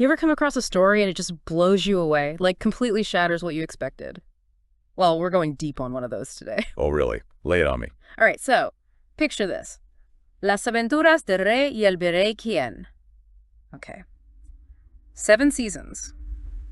You ever come across a story and it just blows you away, like completely shatters what you expected? Well, we're going deep on one of those today. Oh, really? Lay it on me. All right, so picture this. Las Aventuras del Rey y el Virrey Quien. Okay. 7 seasons,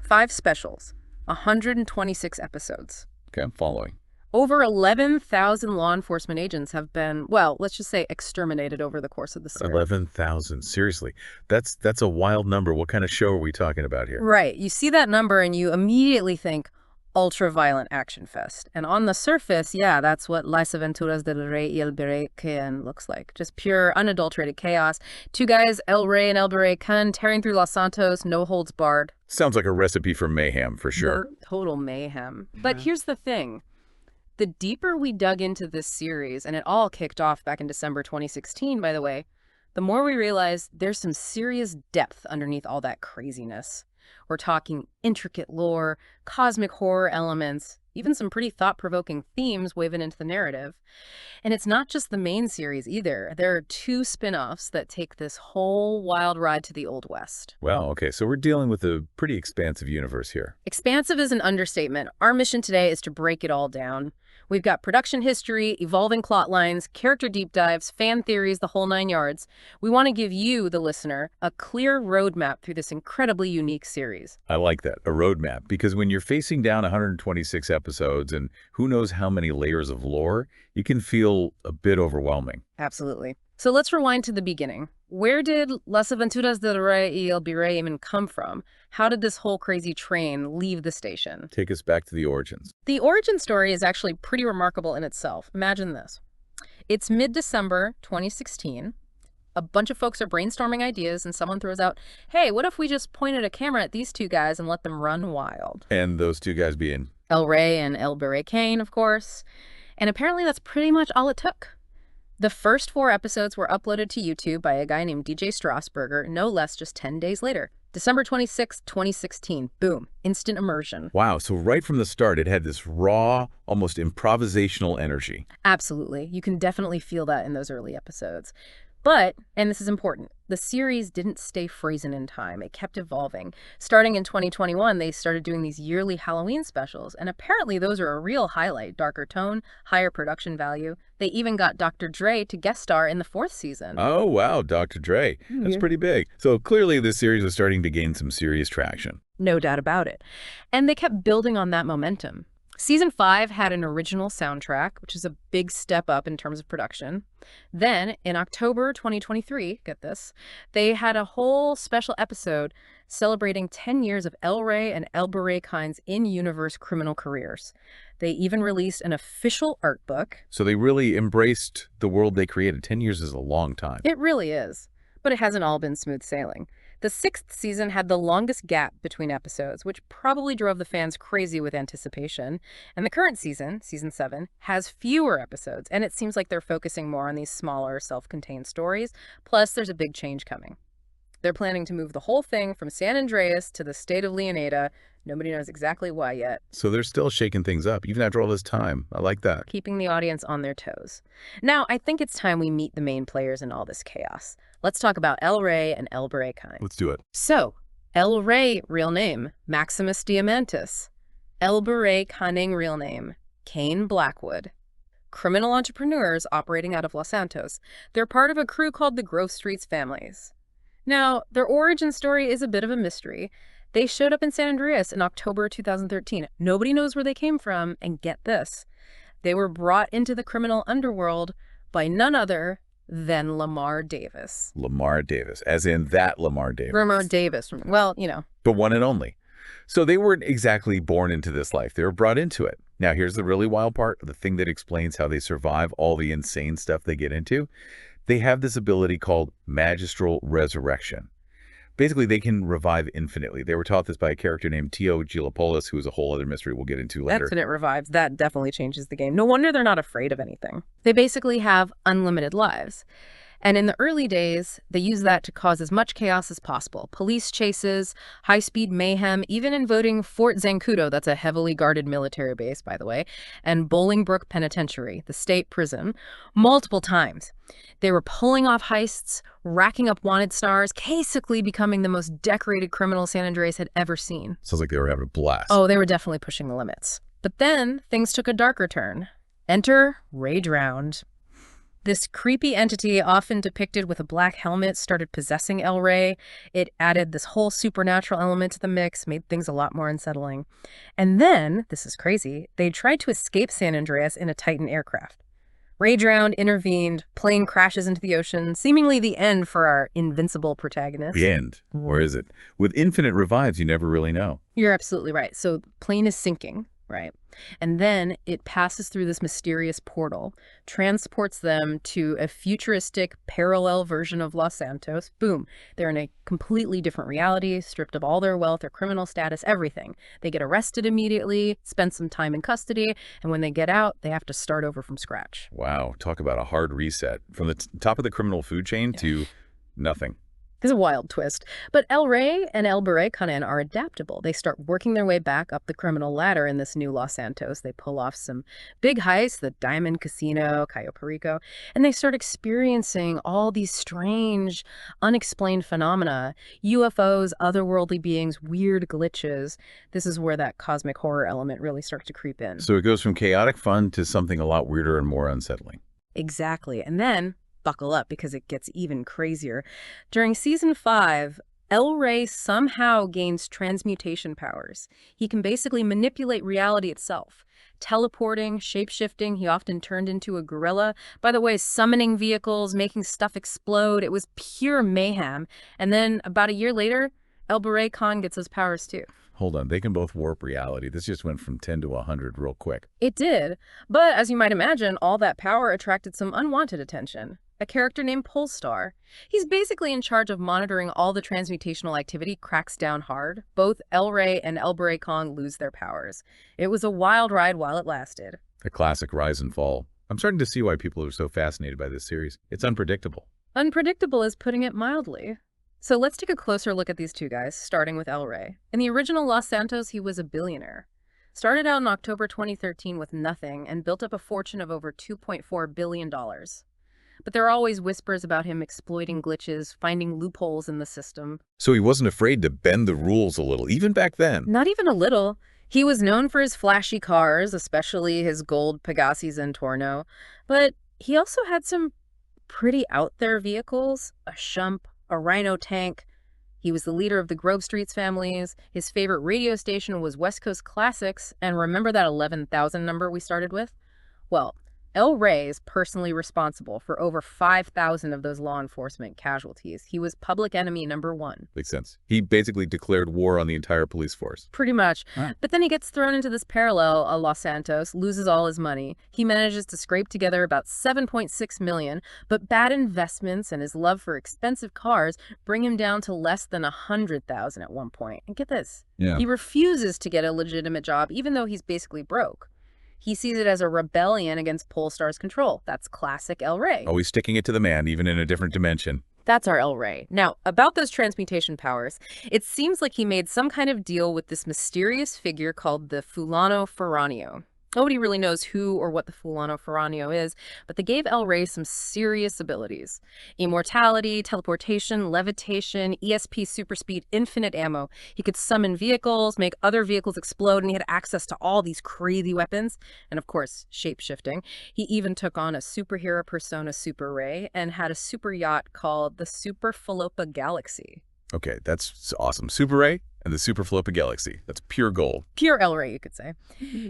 5 specials, 126 episodes. Okay, I'm following. Over 11,000 law enforcement agents have been, well, let's just say exterminated over the course of the series. 11,000. Seriously. That's a wild number. What kind of show are we talking about here? Right. You see that number and you immediately think ultra-violent action fest. And on the surface, yeah, that's what Las Aventuras del Rey y el Virrey Quien looks like. Just pure, unadulterated chaos. 2 guys, El Rey and El Virrey Quien, tearing through Los Santos, no holds barred. Sounds like a recipe for mayhem, for sure. Total mayhem. But here's the thing. The deeper we dug into this series, and it all kicked off back in December 2016, by the way, the more we realize there's some serious depth underneath all that craziness. We're talking intricate lore, cosmic horror elements, even some pretty thought-provoking themes woven into the narrative. And it's not just the main series either. There are 2 spin-offs that take this whole wild ride to the Old West. Wow, okay, so we're dealing with a pretty expansive universe here. Expansive is an understatement. Our mission today is to break it all down. We've got production history, evolving plot lines, character deep dives, fan theories, the whole 9 yards. We want to give you, the listener, a clear roadmap through this incredibly unique series. I like that, a roadmap, because when you're facing down 126 episodes and who knows how many layers of lore, it can feel a bit overwhelming. Absolutely. So let's rewind to the beginning. Where did Las Aventuras del Rey y el Virrey even come from? How did this whole crazy train leave the station? Take us back to the origins. The origin story is actually pretty remarkable in itself. Imagine this. It's mid-December 2016. A bunch of folks are brainstorming ideas and someone throws out, hey, what if we just pointed a camera at these 2 guys and let them run wild? And those 2 guys being? El Rey and El Virrey Quien, of course. And apparently that's pretty much all it took. The first 4 episodes were uploaded to YouTube by a guy named DJ Strasburger, no less just 10 days later. December 26, 2016. Boom. Instant immersion. Wow, so right from the start, it had this raw, almost improvisational energy. Absolutely. You can definitely feel that in those early episodes. But, and this is important, the series didn't stay frozen in time. It kept evolving. Starting in 2021, they started doing these yearly Halloween specials, and apparently those are a real highlight. Darker tone, higher production value. They even got Dr. Dre to guest star in the 4th season. Oh, wow, Dr. Dre. That's pretty big. So clearly this series was starting to gain some serious traction. No doubt about it. And they kept building on that momentum. Season 5 had an original soundtrack, which is a big step up in terms of production. Then, in October 2023, get this, they had a whole special episode celebrating 10 years of El Rey and El Virrey Quien's in-universe criminal careers. They even released an official art book. So they really embraced the world they created. 10 years is a long time. It really is. But it hasn't all been smooth sailing. The 6th season had the longest gap between episodes, which probably drove the fans crazy with anticipation. And the current season, season 7, has fewer episodes, and it seems like they're focusing more on these smaller, self-contained stories. Plus, there's a big change coming. They're planning to move the whole thing from San Andreas to the state of Leonida. Nobody knows exactly why yet. So they're still shaking things up, even after all this time. I like that. Keeping the audience on their toes. Now, I think it's time we meet the main players in all this chaos. Let's talk about El Rey and El Virrey Quien. Let's do it. So, El Rey, real name, Maximus Diamantis. El Virrey Quien, real name, Kane Blackwood. Criminal entrepreneurs operating out of Los Santos. They're part of a crew called the Grove Streets Families. Now, their origin story is a bit of a mystery. They showed up in San Andreas in October 2013. Nobody knows where they came from, and get this. They were brought into the criminal underworld by none other than Lamar Davis. Lamar Davis, as in that Lamar Davis. Lamar Davis. Well, you know. But one and only. So they weren't exactly born into this life. They were brought into it. Now, here's the really wild part, the thing that explains how they survive all the insane stuff they get into. They have this ability called magistral resurrection. Basically, they can revive infinitely. They were taught this by a character named Tiogilipodcast, who is a whole other mystery we'll get into later. That's when it revives. That definitely changes the game. No wonder they're not afraid of anything. They basically have unlimited lives. And in the early days, they used that to cause as much chaos as possible. Police chases, high-speed mayhem, even invading Fort Zancudo, that's a heavily guarded military base, by the way, and Bolingbroke Penitentiary, the state prison, multiple times. They were pulling off heists, racking up wanted stars, basically becoming the most decorated criminal San Andreas had ever seen. Sounds like they were having a blast. Oh, they were definitely pushing the limits. But then things took a darker turn. Enter Ray Drowned. This creepy entity, often depicted with a black helmet, started possessing El Rey. It added this whole supernatural element to the mix, made things a lot more unsettling. And then, this is crazy, they tried to escape San Andreas in a Titan aircraft. Ray Drowned, intervened, plane crashes into the ocean, seemingly the end for our invincible protagonist. The end. Or is it? With infinite revives, you never really know. You're absolutely right. So the plane is sinking, right? And then it passes through this mysterious portal, transports them to a futuristic parallel version of Los Santos. Boom. They're in a completely different reality, stripped of all their wealth, their criminal status, everything. They get arrested immediately, spend some time in custody, and when they get out, they have to start over from scratch. Wow. Talk about a hard reset. From the top of the criminal food chain to nothing. It's a wild twist. But El Rey and El Burey are adaptable. They start working their way back up the criminal ladder in this new Los Santos. They pull off some big heists, the Diamond Casino, Cayo Perico, and they start experiencing all these strange, unexplained phenomena, UFOs, otherworldly beings, weird glitches. This is where that cosmic horror element really starts to creep in. So it goes from chaotic fun to something a lot weirder and more unsettling. Exactly. And then buckle up because it gets even crazier. During season 5, El Rey somehow gains transmutation powers. He can basically manipulate reality itself. Teleporting, shape-shifting, he often turned into a gorilla. By the way, summoning vehicles, making stuff explode. It was pure mayhem. And then about a year later, El Burey gets his powers too. Hold on, they can both warp reality. This just went from 10 to 100 real quick. It did. But as you might imagine, all that power attracted some unwanted attention. A character named Polestar. He's basically in charge of monitoring all the transmutational activity, cracks down hard. Both El Rey and El Burey lose their powers. It was a wild ride while it lasted. A classic rise and fall. I'm starting to see why people are so fascinated by this series. It's unpredictable. Unpredictable is putting it mildly. So let's take a closer look at these two guys, starting with El Rey. In the original Los Santos, he was a billionaire. Started out in October 2013 with nothing and built up a fortune of over $2.4 billion. But there are always whispers about him exploiting glitches, finding loopholes in the system. So he wasn't afraid to bend the rules a little, even back then. Not even a little. He was known for his flashy cars, especially his gold Pegassi Zentorno. But he also had some pretty out-there vehicles, a Shump, a Rhino tank. He was the leader of the Grove Streets families. His favorite radio station was West Coast Classics. And remember that 11,000 number we started with? Well, El Rey is personally responsible for over 5,000 of those law enforcement casualties. He was public enemy number 1. Makes sense. He basically declared war on the entire police force. Pretty much. Huh. But then he gets thrown into this parallel, Los Santos, loses all his money. He manages to scrape together about $7.6 million, but bad investments and his love for expensive cars bring him down to less than $100,000 at one point. And get this, he refuses to get a legitimate job, even though he's basically broke. He sees it as a rebellion against Polestar's control. That's classic El Rey. Always sticking it to the man, even in a different dimension. That's our El Rey. Now, about those transmutation powers, it seems like he made some kind of deal with this mysterious figure called the Fulano Ferranio. Nobody really knows who or what the Fulano Ferranio is, but they gave El Rey some serious abilities. Immortality, teleportation, levitation, ESP super speed, infinite ammo. He could summon vehicles, make other vehicles explode, and he had access to all these crazy weapons. And of course, shape-shifting. He even took on a superhero persona, Super Ray, and had a super yacht called the Super Falopa Galaxy. Okay, that's awesome. Super Ray and the Super Falopa Galaxy. That's pure gold. Pure El Rey, you could say.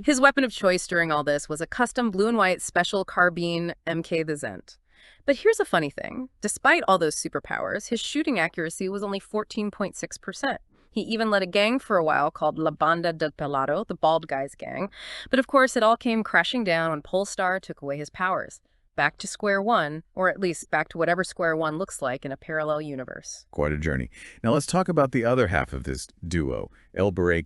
His weapon of choice during all this was a custom blue and white special carbine MK the Zent. But here's a funny thing. Despite all those superpowers, his shooting accuracy was only 14.6%. He even led a gang for a while called La Banda del Pelado, the Bald Guys gang. But of course, it all came crashing down when Polestar took away his powers. Back to square one, or at least back to whatever square one looks like in a parallel universe. Quite a journey. Now let's talk about the other half of this duo, El Burey.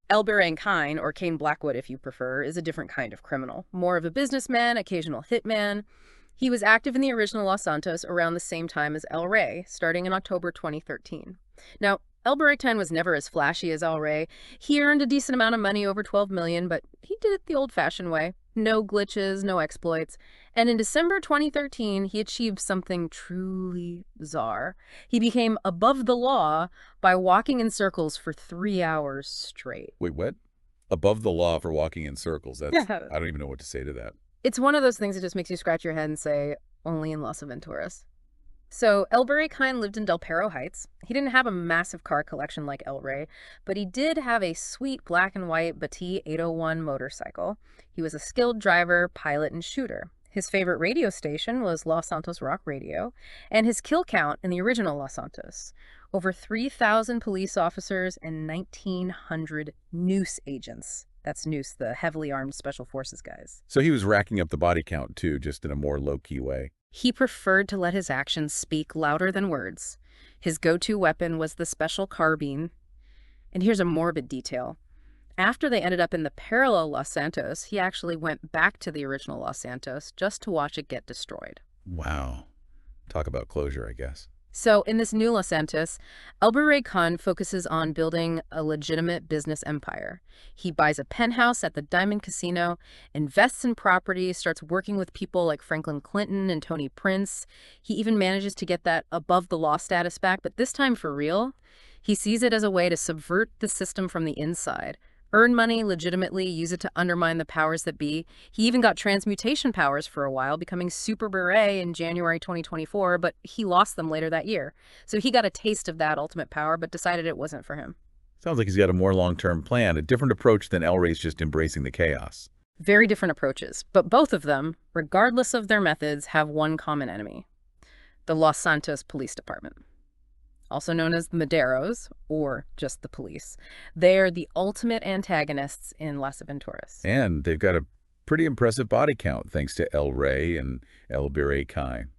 El Burey, or Cain Blackwood if you prefer, is a different kind of criminal. More of a businessman, occasional hitman. He was active in the original Los Santos around the same time as El Rey, starting in October 2013. Now, El Barritan was never as flashy as El Rey. He earned a decent amount of money, over $12 million, but he did it the old-fashioned way. No glitches, no exploits. And in December 2013, he achieved something truly bizarre. He became above the law by walking in circles for 3 hours straight. Wait, what? Above the law for walking in circles. Yeah. I don't even know what to say to that. It's one of those things that just makes you scratch your head and say, only in Las Aventuras. So El Barrican lived in Del Perro Heights. He didn't have a massive car collection like El Rey, but he did have a sweet black and white Batiste 801 motorcycle. He was a skilled driver, pilot, and shooter. His favorite radio station was Los Santos Rock Radio, and his kill count in the original Los Santos: over 3,000 police officers and 1,900 noose agents. That's noose, the heavily armed special forces guys. So he was racking up the body count, too, just in a more low-key way. He preferred to let his actions speak louder than words. His go-to weapon was the special carbine. And here's a morbid detail. After they ended up in the parallel Los Santos, he actually went back to the original Los Santos just to watch it get destroyed. Wow. Talk about closure, I guess. So in this new Los Santos, El Barrican focuses on building a legitimate business empire. He buys a penthouse at the Diamond Casino, invests in property, starts working with people like Franklin Clinton and Tony Prince. He even manages to get that above the law status back, but this time for real. He sees it as a way to subvert the system from the inside. Earn money legitimately, use it to undermine the powers that be. He even got transmutation powers for a while, becoming Super Beret in January 2024, but he lost them later that year. So he got a taste of that ultimate power, but decided it wasn't for him. Sounds like he's got a more long-term plan, a different approach than El Rey's just embracing the chaos. Very different approaches, but both of them, regardless of their methods, have one common enemy: the Los Santos Police Department. Also known as the Maderos, or just the police. They are the ultimate antagonists in Las Aventuras. And they've got a pretty impressive body count, thanks to El Rey and El Barrican.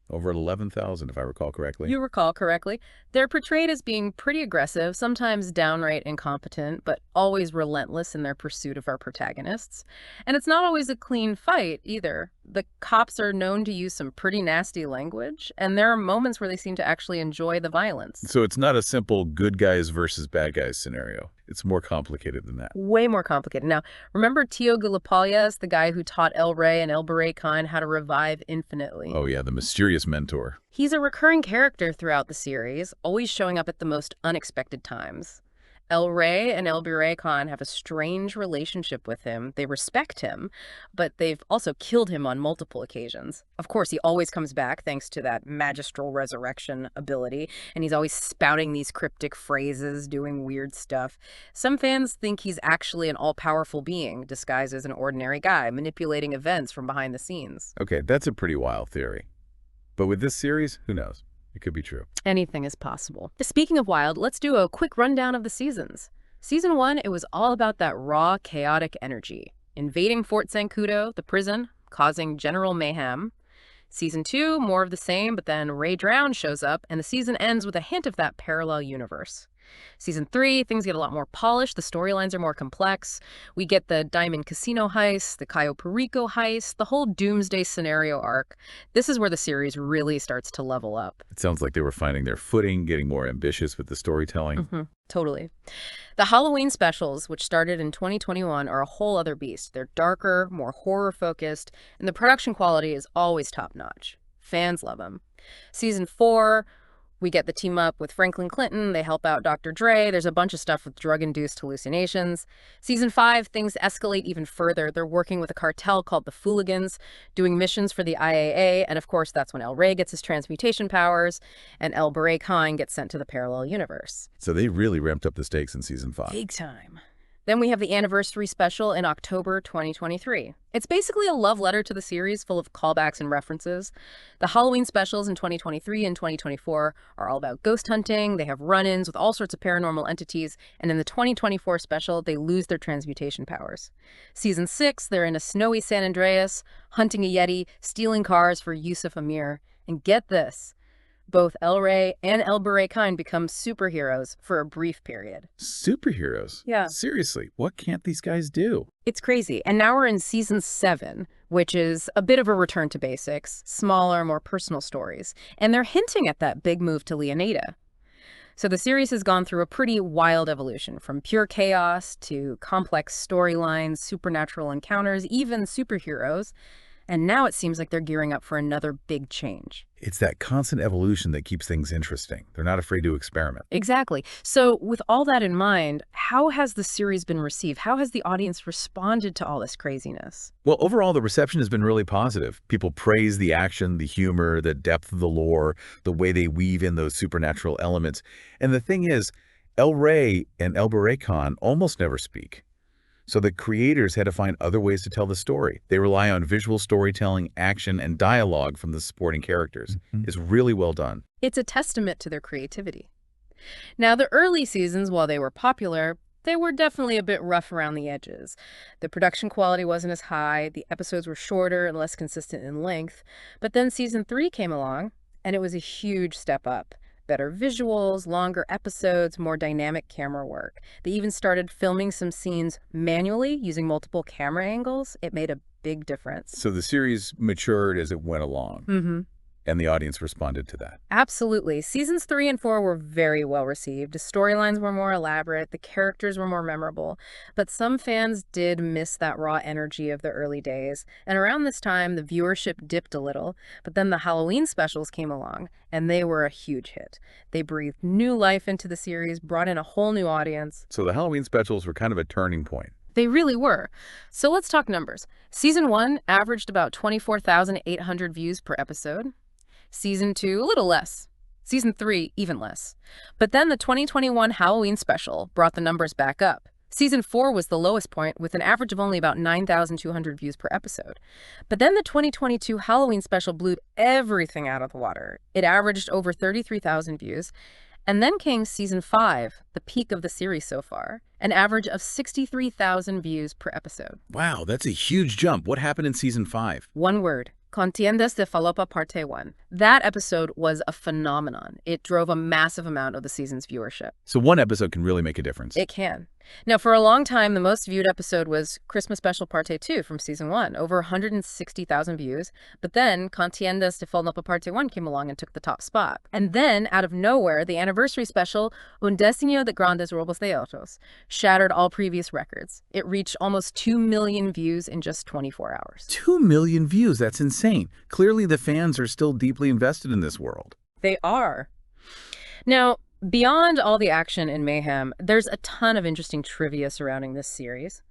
Over 11,000, if I recall correctly. You recall correctly. They're portrayed as being pretty aggressive, sometimes downright incompetent, but always relentless in their pursuit of our protagonists. And it's not always a clean fight, either. The cops are known to use some pretty nasty language, and there are moments where they seem to actually enjoy the violence. So it's not a simple good guys versus bad guys scenario. It's more complicated than that. Way more complicated. Now, remember Tiogilipodcast, the guy who taught El Rey and El Barrican how to revive infinitely? Oh yeah, the mysterious mentor. He's a recurring character throughout the series, always showing up at the most unexpected times. El Rey and El Barrican have a strange relationship with him. They respect him, but they've also killed him on multiple occasions. Of course, he always comes back thanks to that magistral resurrection ability, and he's always spouting these cryptic phrases, doing weird stuff. Some fans think he's actually an all-powerful being, disguised as an ordinary guy, manipulating events from behind the scenes. Okay, that's a pretty wild theory. But with this series, who knows? It could be true. Anything is possible. Speaking of wild, let's do a quick rundown of the seasons. Season 1, it was all about that raw, chaotic energy. Invading Fort Zancudo, the prison, causing general mayhem. Season 2, more of the same, but then Ray Drown shows up, and the season ends with a hint of that parallel universe. Season 3, things get a lot more polished, the storylines are more complex. We get the Diamond Casino heist, the Cayo Perico heist, the whole doomsday scenario arc. This is where the series really starts to level up. It sounds like they were finding their footing, getting more ambitious with the storytelling. Totally. The Halloween specials, which started in 2021, are a whole other beast. They're darker, more horror-focused, and the production quality is always top-notch. Fans love them. Season 4, we get the team up with Franklin Clinton. They help out Dr. Dre. There's a bunch of stuff with drug-induced hallucinations. Season 5, things escalate even further. They're working with a cartel called the Fooligans, doing missions for the IAA, and of course that's when El Rey gets his transmutation powers, and El Barrican gets sent to the parallel universe. So they really ramped up the stakes in Season 5. Big time. Then we have the anniversary special in October 2023. It's basically a love letter to the series full of callbacks and references. The Halloween specials in 2023 and 2024 are all about ghost hunting. They have run-ins with all sorts of paranormal entities. And in the 2024 special, they lose their transmutation powers. Season 6, they're in a snowy San Andreas, hunting a Yeti, stealing cars for Yusuf Amir. And get this, both El Rey and El Barrican become superheroes for a brief period. Superheroes? Yeah. Seriously, what can't these guys do? It's crazy. And now we're in Season 7, which is a bit of a return to basics, smaller, more personal stories. And they're hinting at that big move to Leonida. So the series has gone through a pretty wild evolution, from pure chaos to complex storylines, supernatural encounters, even superheroes. And now it seems like they're gearing up for another big change. It's that constant evolution that keeps things interesting. They're not afraid to experiment. Exactly. So with all that in mind, how has the series been received? How has the audience responded to all this craziness? Well, overall, the reception has been really positive. People praise the action, the humor, the depth of the lore, the way they weave in those supernatural elements. And the thing is, El Rey and El Barret Khan almost never speak. So the creators had to find other ways to tell the story. They rely on visual storytelling, action, and dialogue from the supporting characters. It's really well done. It's a testament to their creativity. Now, the early seasons, while they were popular, they were definitely a bit rough around the edges. The production quality wasn't as high, the episodes were shorter and less consistent in length. But then season 3 came along, and it was a huge step up. Better visuals, longer episodes, more dynamic camera work. They even started filming some scenes manually using multiple camera angles. It made a big difference. So the series matured as it went along, and the audience responded to that. Absolutely. Seasons 3 and 4 were very well received. The storylines were more elaborate, the characters were more memorable, but some fans did miss that raw energy of the early days. And around this time, the viewership dipped a little, but then the Halloween specials came along, and they were a huge hit. They breathed new life into the series, brought in a whole new audience. So the Halloween specials were kind of a turning point. They really were. So let's talk numbers. Season 1 averaged about 24,800 views per episode. Season 2, a little less. Season 3, even less. But then the 2021 Halloween special brought the numbers back up. Season 4 was the lowest point, with an average of only about 9,200 views per episode. But then the 2022 Halloween special blew everything out of the water. It averaged over 33,000 views. And then came Season 5, the peak of the series so far, an average of 63,000 views per episode. Wow, that's a huge jump. What happened in Season 5? One word. Contiendas de Falopa Parte 1. That episode was a phenomenon. It drove a massive amount of the season's viewership. So one episode can really make a difference. It can. Now, for a long time, the most viewed episode was Christmas Special Parte 2 from Season 1, over 160,000 views. But then Contiendas de Falopa Parte 1 came along and took the top spot. And then, out of nowhere, the anniversary special, Un Diseño de Grandes Robos de Autos, shattered all previous records. It reached almost 2 million views in just 24 hours. 2 million views, that's insane. Clearly the fans are still deeply invested in this world. They are. Now, beyond all the action and mayhem, there's a ton of interesting trivia surrounding this series.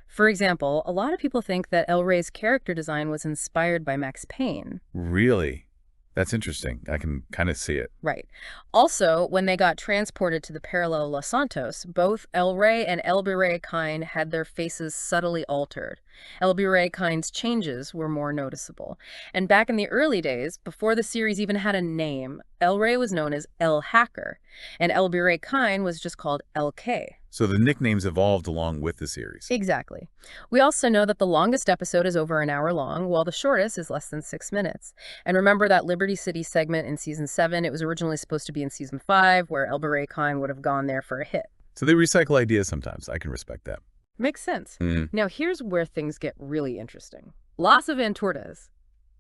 For example, a lot of people think that El Rey's character design was inspired by Max Payne. Really? That's interesting. I can kind of see it. Right. Also, when they got transported to the parallel Los Santos, both El Rey and El Barret Khan had their faces subtly altered. El Barret Khan's changes were more noticeable. And back in the early days, before the series even had a name, El Rey was known as El Hacker, and El Barret Khan was just called El K. So the nicknames evolved along with the series. Exactly. We also know that the longest episode is over an hour long, while the shortest is less than 6 minutes. And remember that Liberty City segment in Season 7? It was originally supposed to be in Season 5, where El Barret Khan would have gone there for a hit. So they recycle ideas sometimes. I can respect that. Makes sense. Now, here's where things get really interesting. Las Aventuras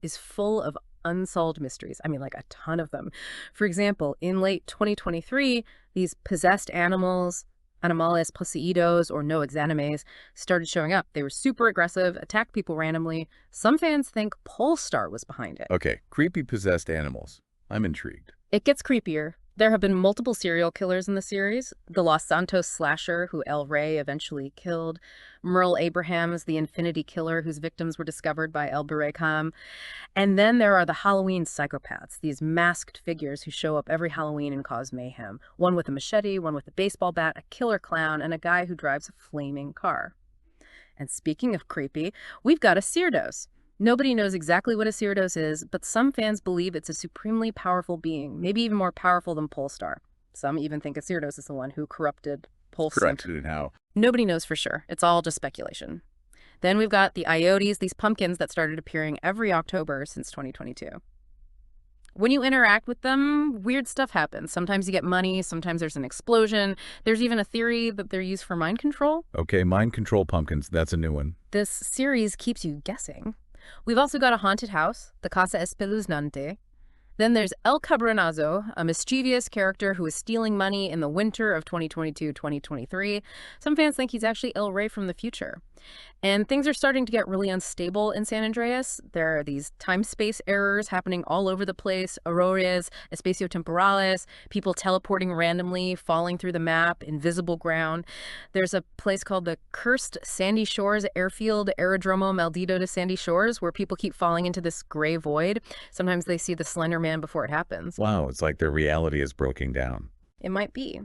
is full of unsolved mysteries. I mean, like a ton of them. For example, in late 2023, these possessed animals, animales poseídos or no exanimes, started showing up. They were super aggressive, attacked people randomly. Some fans think Polestar was behind it. Okay, creepy possessed animals. I'm intrigued. It gets creepier. There have been multiple serial killers in the series. The Los Santos slasher, who El Rey eventually killed. Merle Abrahams, the Infinity Killer, whose victims were discovered by El Barret Khan. And then there are the Halloween psychopaths, these masked figures who show up every Halloween and cause mayhem. One with a machete, one with a baseball bat, a killer clown, and a guy who drives a flaming car. And speaking of creepy, we've got a Cyrdos. Nobody knows exactly what a Cyrdos is, but some fans believe it's a supremely powerful being, maybe even more powerful than Polestar. Some even think a Cyrdos is the one who corrupted Polestar. Corrupted and how? Nobody knows for sure. It's all just speculation. Then we've got the Iotes, these pumpkins that started appearing every October since 2022. When you interact with them, weird stuff happens. Sometimes you get money, sometimes there's an explosion. There's even a theory that they're used for mind control. Okay, mind control pumpkins. That's a new one. This series keeps you guessing. We've also got a haunted house, the Casa Espeluznante. Then there's El Cabronazo, a mischievous character who is stealing money in the winter of 2022-2023. Some fans think he's actually El Rey from the future. And things are starting to get really unstable in San Andreas. There are these time-space errors happening all over the place, errores espaciotemporales, people teleporting randomly, falling through the map, invisible ground. There's a place called the Cursed Sandy Shores Airfield, Aerodromo Maldito de Sandy Shores, where people keep falling into this gray void. Sometimes they see the Slender Man before it happens. Wow, it's like their reality is breaking down. It might be.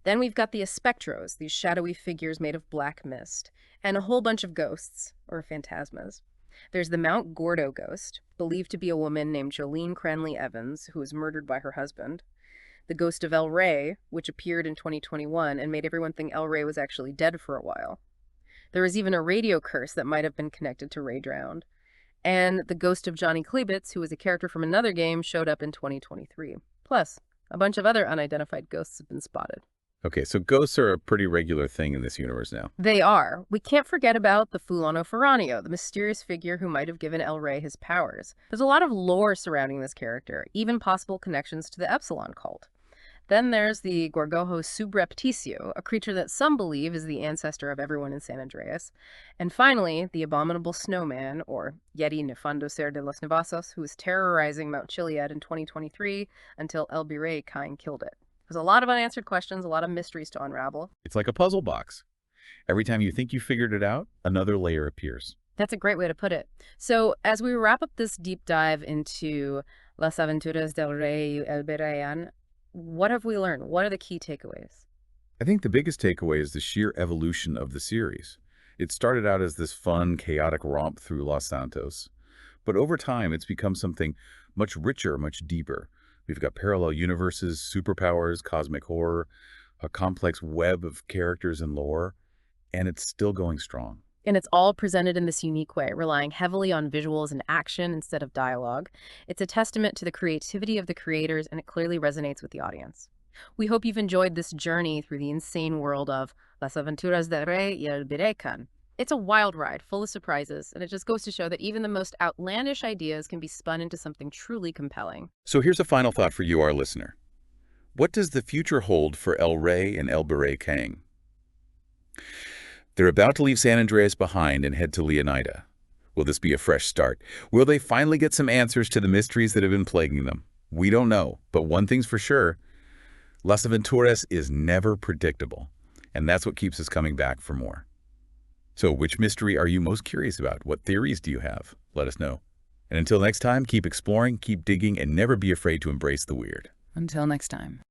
Then we've got the espectros, these shadowy figures made of black mist, and a whole bunch of ghosts, or phantasmas. There's the Mount Gordo ghost, believed to be a woman named Jolene Cranley Evans, who was murdered by her husband. The ghost of El Rey, which appeared in 2021 and made everyone think El Rey was actually dead for a while. There was even a radio curse that might have been connected to Ray Drowned. And the ghost of Johnny Klebitz, who was a character from another game, showed up in 2023. Plus, a bunch of other unidentified ghosts have been spotted. Okay, so ghosts are a pretty regular thing in this universe now. They are. We can't forget about the Fulano Ferranio, the mysterious figure who might have given El Rey his powers. There's a lot of lore surrounding this character, even possible connections to the Epsilon cult. Then there's the Gorgojo subrepticio, a creature that some believe is the ancestor of everyone in San Andreas. And finally, the abominable snowman, or Yeti Nefando Ser de los Nevasos, who was terrorizing Mount Chiliad in 2023 until El Birey Cain killed it. There's a lot of unanswered questions, a lot of mysteries to unravel. It's like a puzzle box. Every time you think you figured it out, another layer appears. That's a great way to put it. So as we wrap up this deep dive into Las Aventuras del Rey y el Birey, what have we learned? What are the key takeaways? I think the biggest takeaway is the sheer evolution of the series. It started out as this fun, chaotic romp through Los Santos, but over time it's become something much richer, much deeper. We've got parallel universes, superpowers, cosmic horror, a complex web of characters and lore, and it's still going strong. And it's all presented in this unique way, relying heavily on visuals and action instead of dialogue. It's a testament to the creativity of the creators, and it clearly resonates with the audience. We hope you've enjoyed this journey through the insane world of Las Aventuras del Rey y el Birey. It's a wild ride, full of surprises, and it just goes to show that even the most outlandish ideas can be spun into something truly compelling. So here's a final thought for you, our listener. What does the future hold for El Rey and El Birey Cain? They're about to leave San Andreas behind and head to Leonida. Will this be a fresh start? Will they finally get some answers to the mysteries that have been plaguing them? We don't know, but one thing's for sure. Las Aventuras is never predictable, and that's what keeps us coming back for more. So which mystery are you most curious about? What theories do you have? Let us know. And until next time, keep exploring, keep digging, and never be afraid to embrace the weird. Until next time.